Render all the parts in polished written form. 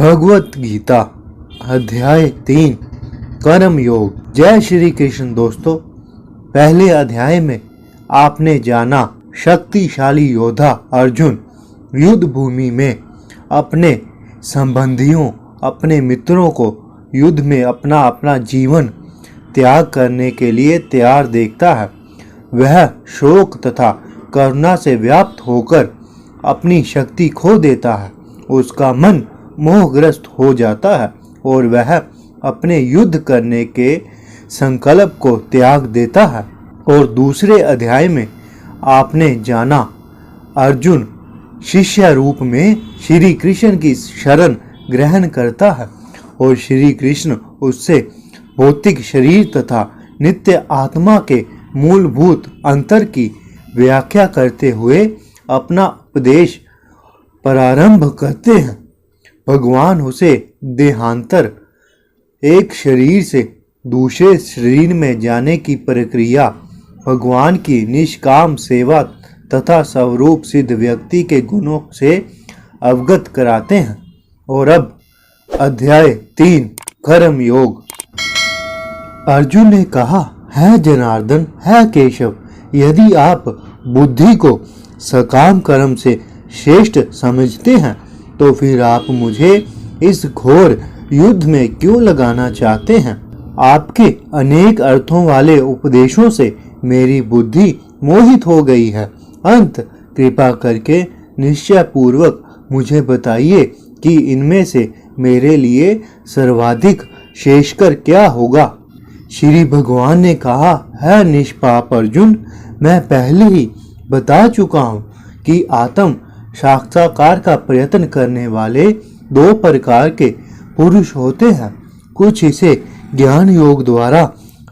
भगवत गीता अध्याय 3 कर्म योग। जय श्री कृष्ण। दोस्तों, पहले अध्याय में आपने जाना शक्तिशाली योद्धा अर्जुन युद्ध भूमि में अपने संबंधियों, अपने मित्रों को युद्ध में अपना अपना जीवन त्याग करने के लिए तैयार देखता है। वह शोक तथा करुणा से व्याप्त होकर अपनी शक्ति खो देता है। उसका मन मोहग्रस्त हो जाता है और वह अपने युद्ध करने के संकल्प को त्याग देता है। और दूसरे अध्याय में आपने जाना अर्जुन शिष्य रूप में श्री कृष्ण की शरण ग्रहण करता है और श्री कृष्ण उससे भौतिक शरीर तथा नित्य आत्मा के मूलभूत अंतर की व्याख्या करते हुए अपना उपदेश प्रारंभ करते हैं। भगवान उसे देहांतर, एक शरीर से दूसरे शरीर में जाने की प्रक्रिया, भगवान की निष्काम सेवा तथा स्वरूप सिद्ध व्यक्ति के गुणों से अवगत कराते हैं। और अब अध्याय 3 कर्म योग। अर्जुन ने कहा, है जनार्दन, है केशव, यदि आप बुद्धि को सकाम कर्म से श्रेष्ठ समझते हैं तो फिर आप मुझे इस घोर युद्ध में क्यों लगाना चाहते हैं? आपके अनेक अर्थों वाले उपदेशों से मेरी बुद्धि मोहित हो गई है। अंत कृपा करके निश्चय पूर्वक मुझे बताइए कि इनमें से मेरे लिए सर्वाधिक श्रेष्ठकर क्या होगा? श्री भगवान ने कहा, है निष्पाप अर्जुन, मैं पहले ही बता चुका हूँ कि आत्म साक्षात्कार का प्रयत्न करने वाले दो प्रकार के पुरुष होते हैं। कुछ इसे ज्ञान योग द्वारा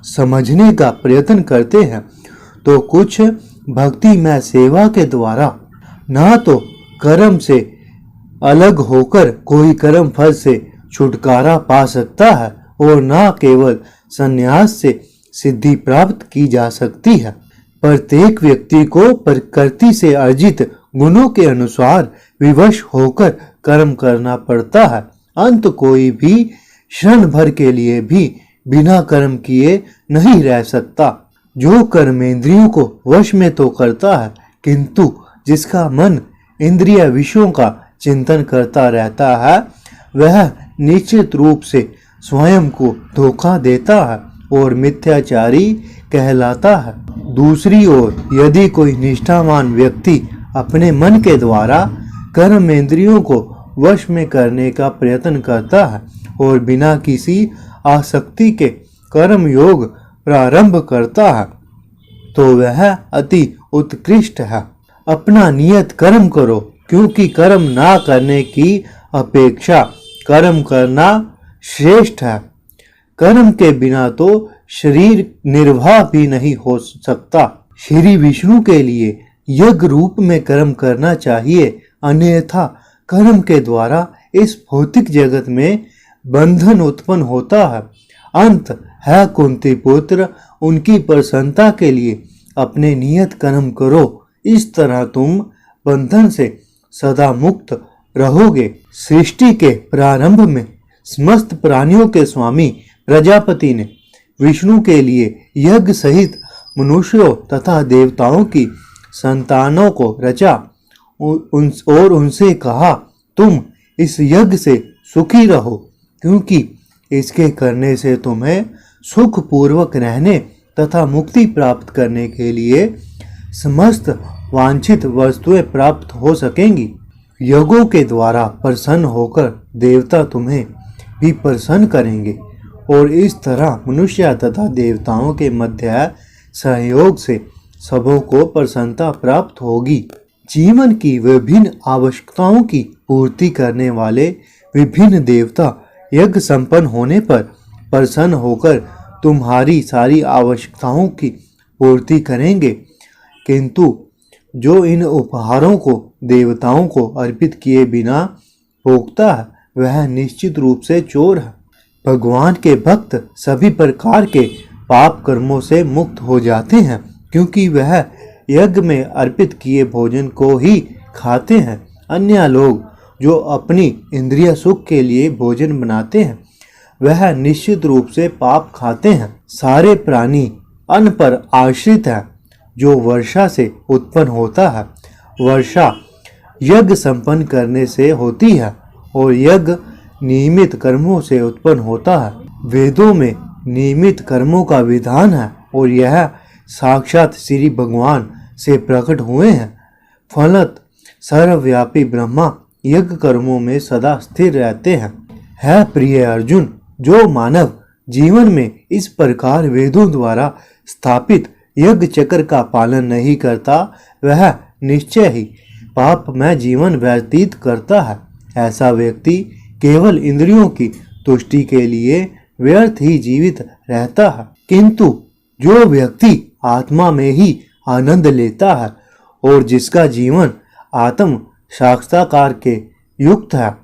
समझने का प्रयत्न करते हैं तो कुछ भक्ति में सेवा के द्वारा। ना तो कर्म से अलग होकर कोई कर्म फल से छुटकारा पा सकता है और ना केवल संन्यास से सिद्धि प्राप्त की जा सकती है। प्रत्येक व्यक्ति को प्रकृति से अर्जित गुणों के अनुसार विवश होकर कर्म करना पड़ता है। अंत कोई भी क्षण भर के लिए भी बिना कर्म किए नहीं रह सकता। जो कर्मेंद्रियों को वश में तो करता है, किंतु जिसका मन इंद्रिय विषयों का चिंतन करता रहता है, वह निश्चित रूप से स्वयं को धोखा देता है और मिथ्याचारी कहलाता है। दूसरी ओर यदि कोई निष्ठावान व्यक्ति अपने मन के द्वारा कर्मेंद्रियों को वश में करने का प्रयत्न करता है और बिना किसी आसक्ति के कर्म योग प्रारंभ करता है तो वह अति उत्कृष्ट है। अपना नियत कर्म करो, क्योंकि कर्म ना करने की अपेक्षा कर्म करना श्रेष्ठ है। कर्म के बिना तो शरीर निर्वाह भी नहीं हो सकता। श्री विष्णु के लिए यज्ञ रूप में कर्म करना चाहिए, अन्यथा कर्म के द्वारा इस भौतिक जगत में बंधन उत्पन्न होता है। अंत है कुंती पुत्र, उनकी प्रसन्नता के लिए अपने नियत कर्म करो, इस तरह तुम बंधन से सदा मुक्त रहोगे। सृष्टि के प्रारंभ में समस्त प्राणियों के स्वामी प्रजापति ने विष्णु के लिए यज्ञ सहित मनुष्यों तथा देवताओं की संतानों को रचा और उनसे कहा, तुम इस यज्ञ से सुखी रहो, क्योंकि इसके करने से तुम्हें सुख पूर्वक रहने तथा मुक्ति प्राप्त करने के लिए समस्त वांछित वस्तुएं प्राप्त हो सकेंगी। यज्ञों के द्वारा प्रसन्न होकर देवता तुम्हें भी प्रसन्न करेंगे और इस तरह मनुष्य तथा देवताओं के मध्य सहयोग से सबों को प्रसन्नता प्राप्त होगी। जीवन की विभिन्न आवश्यकताओं की पूर्ति करने वाले विभिन्न देवता यज्ञ संपन्न होने पर प्रसन्न होकर तुम्हारी सारी आवश्यकताओं की पूर्ति करेंगे, किंतु जो इन उपहारों को देवताओं को अर्पित किए बिना भोगता है वह निश्चित रूप से चोर है। भगवान के भक्त सभी प्रकार के पाप कर्मों से मुक्त हो जाते हैं, क्योंकि वह यज्ञ में अर्पित किए भोजन को ही खाते हैं। अन्य लोग जो अपनी इंद्रिय सुख के लिए भोजन बनाते हैं वह निश्चित रूप से पाप खाते हैं। सारे प्राणी अन्न पर आश्रित हैं जो वर्षा से उत्पन्न होता है। वर्षा यज्ञ संपन्न करने से होती है और यज्ञ नियमित कर्मों से उत्पन्न होता है। वेदों में नियमित कर्मों का विधान है और यह साक्षात श्री भगवान से प्रकट हुए हैं। फलत सर्वव्यापी ब्रह्मा यज्ञ कर्मों में सदा स्थिर रहते हैं। है प्रिय अर्जुन, जो मानव जीवन में इस प्रकार वेदों द्वारा स्थापित यज्ञ चक्र का पालन नहीं करता वह निश्चय ही पापमय जीवन व्यतीत करता है। ऐसा व्यक्ति केवल इंद्रियों की तुष्टि के लिए व्यर्थ ही जीवित रहता है, किंतु जो व्यक्ति आत्मा में ही आनंद लेता है और जिसका जीवन आत्म साक्षात्कार के युक्त है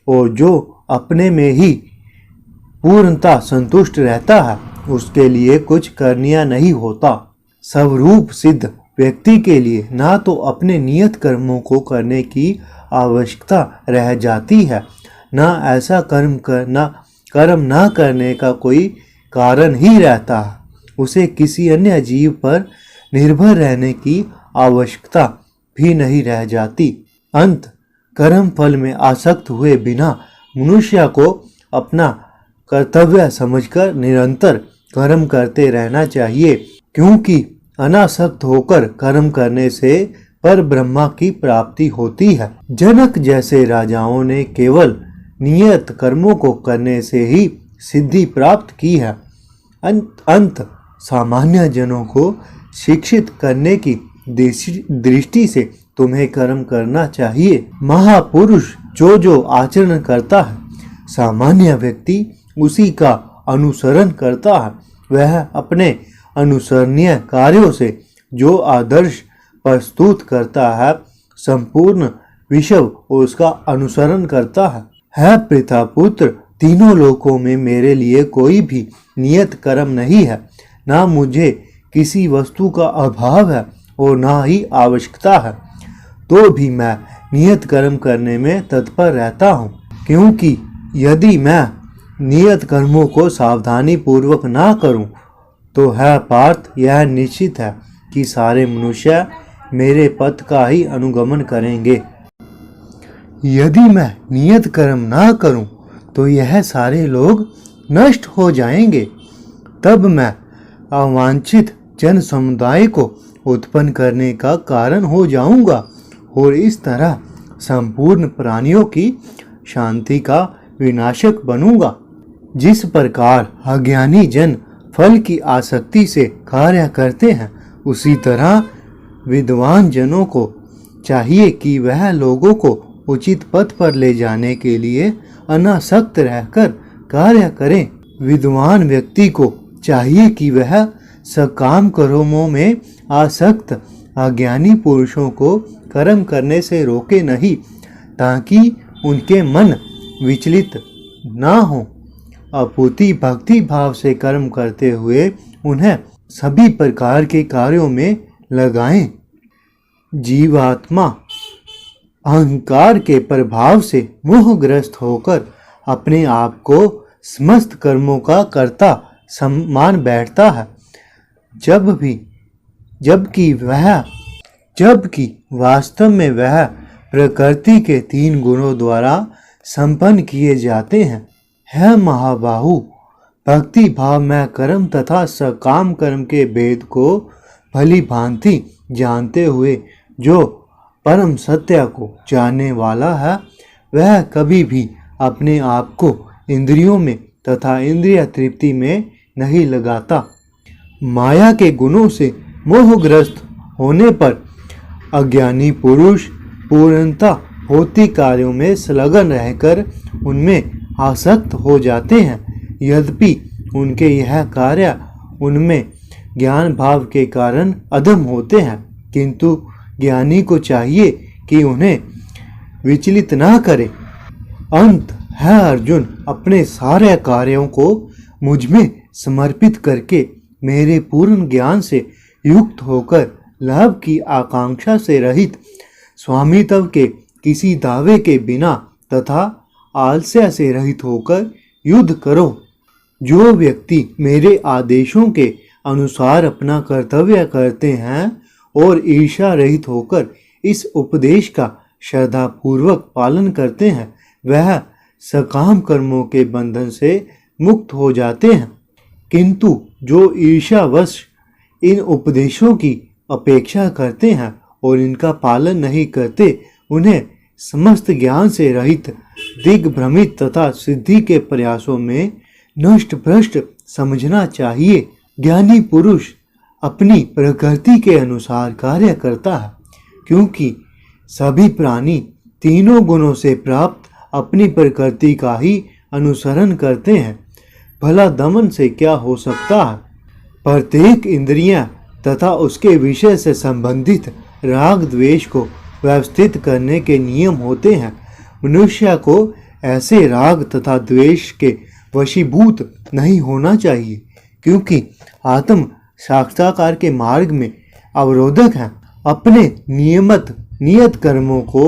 और जो अपने में ही पूर्णता संतुष्ट रहता है, उसके लिए कुछ करनिया नहीं होता। स्वरूप सिद्ध व्यक्ति के लिए ना तो अपने नियत कर्मों को करने की आवश्यकता रह जाती है, ना ऐसा कर्म ना करने का कोई कारण ही रहता है। उसे किसी अन्य जीव पर निर्भर रहने की आवश्यकता भी नहीं रह जाती। अंत कर्म फल में आसक्त हुए बिना मनुष्य को अपना कर्तव्य समझकर निरंतर कर्म करते रहना चाहिए, क्योंकि अनासक्त होकर कर्म करने से पर ब्रह्मा की प्राप्ति होती है। जनक जैसे राजाओं ने केवल नियत कर्मों को करने से ही सिद्धि प्राप्त की है। अंत सामान्य जनों को शिक्षित करने की दृष्टि से तुम्हें कर्म करना चाहिए। महापुरुष जो आचरण करता है सामान्य व्यक्ति उसी का अनुसरण करता है। वह अपने अनुसरणीय कार्यों से जो आदर्श प्रस्तुत करता है संपूर्ण विश्व उसका अनुसरण करता है। पितापुत्र, तीनों लोकों में मेरे लिए कोई भी नियत कर्म नहीं है। ना मुझे किसी वस्तु का अभाव है और ना ही आवश्यकता है, तो भी मैं नियत कर्म करने में तत्पर रहता हूँ, क्योंकि यदि मैं नियत कर्मों को सावधानी पूर्वक ना करूं तो है पार्थ, यह निश्चित है कि सारे मनुष्य मेरे पथ का ही अनुगमन करेंगे। यदि मैं नियत कर्म ना करूं तो यह सारे लोग नष्ट हो जाएंगे। तब मैं अवांछित जन समुदाय को उत्पन्न करने का कारण हो जाऊंगा और इस तरह संपूर्ण प्राणियों की शांति का विनाशक बनूंगा। जिस प्रकार अज्ञानी जन फल की आसक्ति से कार्य करते हैं, उसी तरह विद्वान जनों को चाहिए कि वह लोगों को उचित पथ पर ले जाने के लिए अनासक्त रहकर कार्य करें। विद्वान व्यक्ति को चाहिए कि वह सकाम कर्मों में आसक्त अज्ञानी पुरुषों को कर्म करने से रोके नहीं, ताकि उनके मन विचलित ना हो। अपूर्ति भक्ति भाव से कर्म करते हुए उन्हें सभी प्रकार के कार्यों में लगाएं। जीवात्मा अहंकार के प्रभाव से मोहग्रस्त होकर अपने आप को समस्त कर्मों का कर्ता मान बैठता है, जबकि वास्तव में वह प्रकृति के 3 गुणों द्वारा संपन्न किए जाते हैं। है महाबाहु, भक्ति भाव में कर्म तथा सकाम कर्म के भेद को भली भांति जानते हुए जो परम सत्य को जानने वाला है, वह कभी भी अपने आप को इंद्रियों में तथा इंद्रिय तृप्ति में नहीं लगाता। माया के गुणों से मोहग्रस्त होने पर अज्ञानी पुरुष पूर्णता होती कार्यों में संलग्न रहकर उनमें आसक्त हो जाते हैं। यद्यपि उनके यह कार्य उनमें ज्ञान भाव के कारण अधम होते हैं, किंतु ज्ञानी को चाहिए कि उन्हें विचलित ना करे। अंत है अर्जुन, अपने सारे कार्यों को मुझ में समर्पित करके मेरे पूर्ण ज्ञान से युक्त होकर लाभ की आकांक्षा से रहित स्वामित्व के किसी दावे के बिना तथा आलस्य से रहित होकर युद्ध करो। जो व्यक्ति मेरे आदेशों के अनुसार अपना कर्तव्य करते हैं और ईर्ष्या रहित होकर इस उपदेश का श्रद्धापूर्वक पालन करते हैं, वह सकाम कर्मों के बंधन से मुक्त हो जाते हैं। किंतु जो ईर्ष्यावश इन उपदेशों की अपेक्षा करते हैं और इनका पालन नहीं करते, उन्हें समस्त ज्ञान से रहित, दिग्भ्रमित तथा सिद्धि के प्रयासों में नष्ट भ्रष्ट समझना चाहिए। ज्ञानी पुरुष अपनी प्रकृति के अनुसार कार्य करता है, क्योंकि सभी प्राणी तीनों गुणों से प्राप्त अपनी प्रकृति का ही अनुसरण करते हैं। भला दमन से क्या हो सकता है? प्रत्येक इंद्रियां तथा उसके विषय से संबंधित राग द्वेष को व्यवस्थित करने के नियम होते हैं। मनुष्य को ऐसे राग तथा द्वेष के वशीभूत नहीं होना चाहिए, क्योंकि आत्म साक्षात्कार के मार्ग में अवरोधक हैं। अपने नियत कर्मों को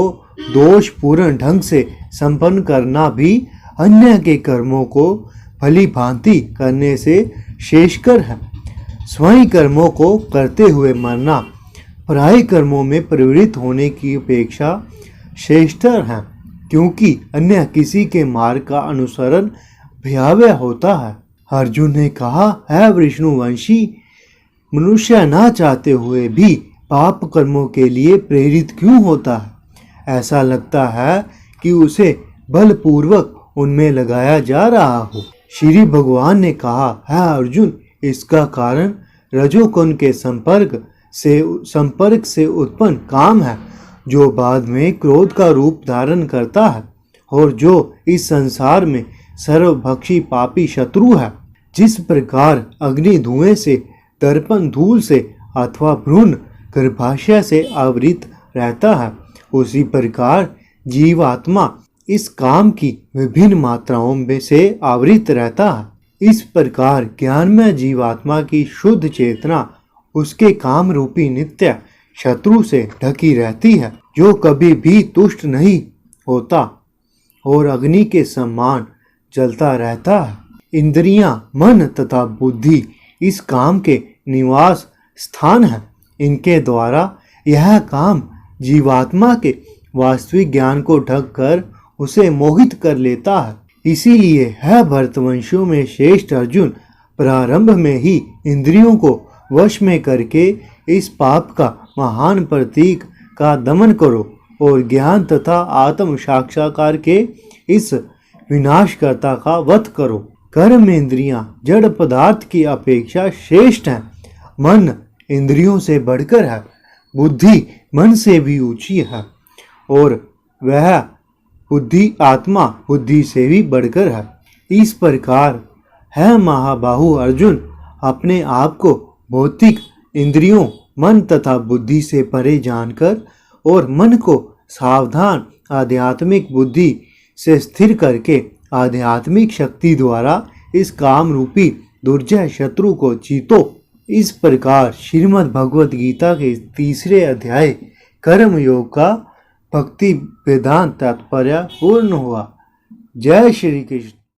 दोषपूर्ण ढंग से संपन्न करना भी अन्य के कर्मों को भली भांति करने से श्रेष्ठकर है। स्वयं कर्मों को करते हुए मरना पराये कर्मों में प्रवृत्त होने की अपेक्षा श्रेष्ठतर है, क्योंकि अन्य किसी के मार्ग का अनुसरण भयावह होता है। अर्जुन ने कहा, है विष्णुवंशी, मनुष्य ना चाहते हुए भी पाप कर्मों के लिए प्रेरित क्यों होता है? ऐसा लगता है कि उसे बलपूर्वक उनमें लगाया जा रहा हो। श्री भगवान ने कहा, है अर्जुन, इसका कारण रजोगुण के संपर्क से उत्पन्न काम है, जो बाद में क्रोध का रूप धारण करता है और जो इस संसार में सर्वभक्षी पापी शत्रु है। जिस प्रकार अग्नि धुएं से, दर्पण धूल से अथवा भ्रूण गर्भाशय से आवृत रहता है, उसी प्रकार जीवात्मा इस काम की विभिन्न मात्राओं में से आवृत रहता है। इस प्रकार ज्ञानमय जीवात्मा की शुद्ध चेतना उसके काम रूपी नित्य शत्रु से ढकी रहती है, जो कभी भी तुष्ट नहीं होता और अग्नि के समान जलता रहता है। इंद्रियां, मन तथा बुद्धि इस काम के निवास स्थान है। इनके द्वारा यह काम जीवात्मा के वास्तविक ज्ञान को ढक कर उसे मोहित कर लेता है। इसीलिए है भरतवंशियों में श्रेष्ठ अर्जुन, प्रारंभ में ही इंद्रियों को वश में करके इस पाप का महान प्रतीक का दमन करो और ज्ञान तथा आत्म साक्षात्कार के इस विनाशकर्ता का वध करो। कर्म इंद्रियां जड़ पदार्थ की अपेक्षा श्रेष्ठ हैं। मन इंद्रियों से बढ़कर है, बुद्धि मन से भी ऊंची है और वह बुद्धि आत्मा बुद्धि से भी बढ़कर है। इस प्रकार है महाबाहु अर्जुन, अपने आप को भौतिक इंद्रियों, मन तथा बुद्धि से परे जानकर और मन को सावधान आध्यात्मिक बुद्धि से स्थिर करके आध्यात्मिक शक्ति द्वारा इस काम रूपी दुर्जय शत्रु को जीतो। इस प्रकार श्रीमद् भगवत गीता के तीसरे अध्याय कर्म योग का भक्ति वेदांत तात्पर्य पूर्ण हुआ। जय श्री कृष्ण।